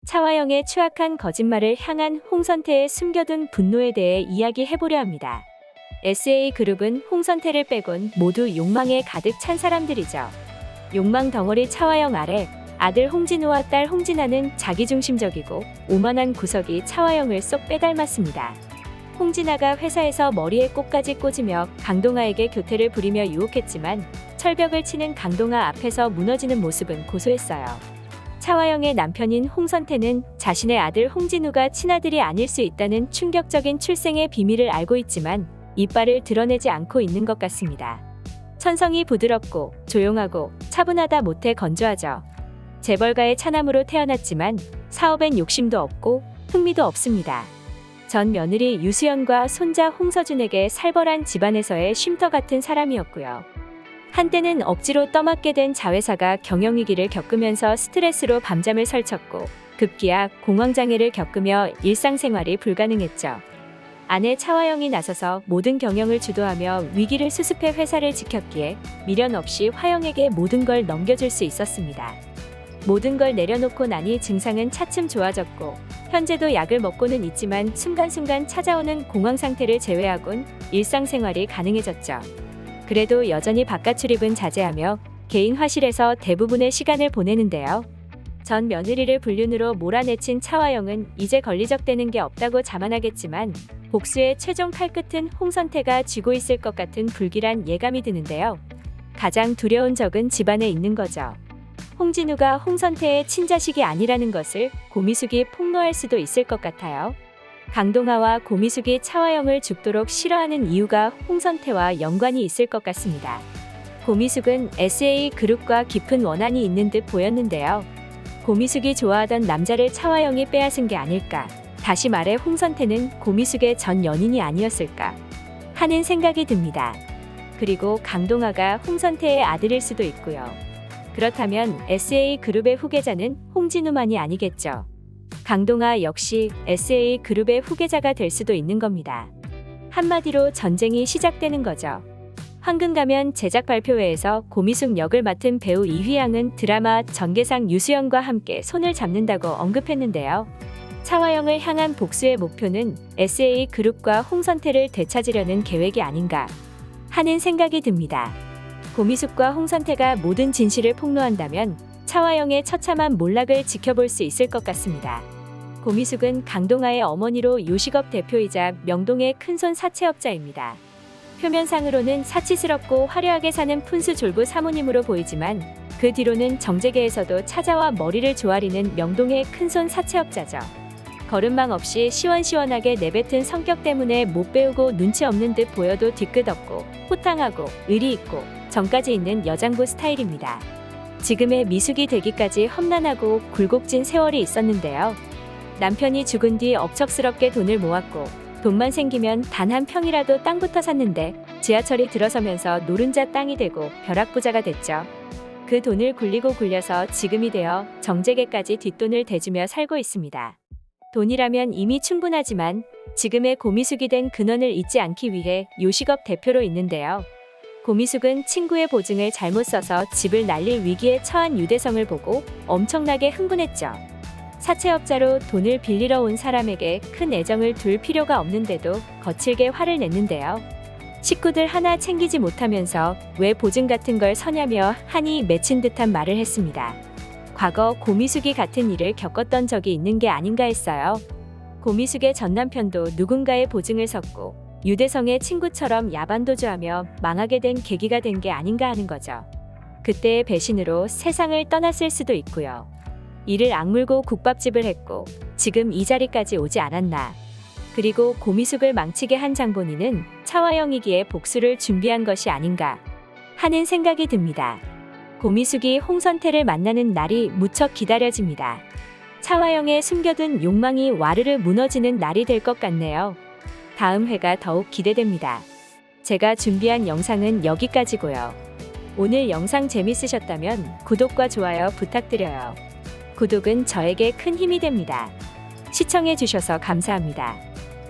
차화영의 추악한 거짓말을 향한 홍선태의 숨겨둔 분노에 대해 이야기해보려 합니다. SA그룹은 홍선태를 빼곤 모두 욕망에 가득 찬 사람들이죠. 욕망 덩어리 차화영 아래 아들 홍진우와 딸 홍진아는 자기중심적이고 오만한 구석이 차화영을 쏙 빼닮았습니다. 홍진아가 회사에서 머리에 꽃까지 꽂으며 강동아에게 교태를 부리며 유혹했지만 철벽을 치는 강동아 앞에서 무너지는 모습은 고소했어요. 차화영의 남편인 홍선태는 자신의 아들 홍진우가 친아들이 아닐 수 있다는 충격적인 출생의 비밀을 알고 있지만 이빨을 드러내지 않고 있는 것 같습니다. 천성이 부드럽고 조용하고 차분하다 못해 건조하죠. 재벌가의 차남으로 태어났지만 사업엔 욕심도 없고 흥미도 없습니다. 전 며느리 유수연과 손자 홍서준에게 살벌한 집안에서의 쉼터 같은 사람이었고요. 한때는 억지로 떠맡게 된 자회사가 경영위기를 겪으면서 스트레스로 밤잠을 설쳤고 급기야 공황장애를 겪으며 일상생활이 불가능했죠. 아내 차화영이 나서서 모든 경영을 주도하며 위기를 수습해 회사를 지켰기에 미련 없이 화영에게 모든 걸 넘겨줄 수 있었습니다. 모든 걸 내려놓고 나니 증상은 차츰 좋아졌고 현재도 약을 먹고는 있지만 순간순간 찾아오는 공황 상태를 제외하곤 일상생활이 가능해졌죠. 그래도 여전히 바깥 출입은 자제하며 개인 화실에서 대부분의 시간을 보내는데요. 전 며느리를 불륜으로 몰아내친 차화영은 이제 걸리적대는 게 없다고 자만하겠지만 복수의 최종 칼끝은 홍선태가 쥐고 있을 것 같은 불길한 예감이 드는데요. 가장 두려운 적은 집안에 있는 거죠. 홍진우가 홍선태의 친자식이 아니라는 것을 고미숙이 폭로할 수도 있을 것 같아요. 강동아와 고미숙이 차화영을 죽도록 싫어하는 이유가 홍선태와 연관이 있을 것 같습니다. 고미숙은 SA그룹과 깊은 원한이 있는 듯 보였는데요. 고미숙이 좋아하던 남자를 차화영이 빼앗은 게 아닐까, 다시 말해 홍선태는 고미숙의 전 연인이 아니었을까 하는 생각이 듭니다. 그리고 강동아가 홍선태의 아들일 수도 있고요. 그렇다면 SA그룹의 후계자는 홍진우만이 아니겠죠. 강동아 역시 SA그룹의 후계자가 될 수도 있는 겁니다. 한마디로 전쟁이 시작되는 거죠. 황금가면 제작 발표회에서 고미숙 역을 맡은 배우 이휘양은 드라마 전개상 유수연과 함께 손을 잡는다고 언급했는데요. 차화영을 향한 복수의 목표는 SA그룹과 홍선태를 되찾으려는 계획이 아닌가 하는 생각이 듭니다. 고미숙과 홍선태가 모든 진실을 폭로한다면 차화영의 처참한 몰락을 지켜볼 수 있을 것 같습니다. 고미숙은 강동아의 어머니로 요식업 대표이자 명동의 큰손 사채업자입니다. 표면상으로는 사치스럽고 화려하게 사는 푼수졸부 사모님으로 보이지만 그 뒤로는 정재계에서도 찾아와 머리를 조아리는 명동의 큰손 사채업자죠. 거름망 없이 시원시원하게 내뱉은 성격 때문에 못 배우고 눈치 없는 듯 보여도 뒤끝없고 호탕하고 의리 있고 정까지 있는 여장부 스타일입니다. 지금의 미숙이 되기까지 험난하고 굴곡진 세월이 있었는데요. 남편이 죽은 뒤 억척스럽게 돈을 모았고 돈만 생기면 단 한 평이라도 땅부터 샀는데 지하철이 들어서면서 노른자 땅이 되고 벼락부자가 됐죠. 그 돈을 굴리고 굴려서 지금이 되어 정재계까지 뒷돈을 대주며 살고 있습니다. 돈이라면 이미 충분하지만 지금의 고미숙이 된 근원을 잊지 않기 위해 요식업 대표로 있는데요. 고미숙은 친구의 보증을 잘못 써서 집을 날릴 위기에 처한 유대성을 보고 엄청나게 흥분했죠. 사채업자로 돈을 빌리러 온 사람에게 큰 애정을 둘 필요가 없는데도 거칠게 화를 냈는데요. 식구들 하나 챙기지 못하면서 왜 보증 같은 걸 서냐며 한이 맺힌 듯한 말을 했습니다. 과거 고미숙이 같은 일을 겪었던 적이 있는 게 아닌가 했어요. 고미숙의 전 남편도 누군가의 보증을 섰고 유대성의 친구처럼 야반도주하며 망하게 된 계기가 된 게 아닌가 하는 거죠. 그때의 배신으로 세상을 떠났을 수도 있고요. 이를 악물고 국밥집을 했고 지금 이 자리까지 오지 않았나. 그리고 고미숙을 망치게 한 장본인은 차화영이기에 복수를 준비한 것이 아닌가 하는 생각이 듭니다. 고미숙이 홍선태를 만나는 날이 무척 기다려집니다. 차화영의 숨겨둔 욕망이 와르르 무너지는 날이 될 것 같네요. 다음 회가 더욱 기대됩니다. 제가 준비한 영상은 여기까지고요. 오늘 영상 재밌으셨다면 구독과 좋아요 부탁드려요. 구독은 저에게 큰 힘이 됩니다. 시청해주셔서 감사합니다.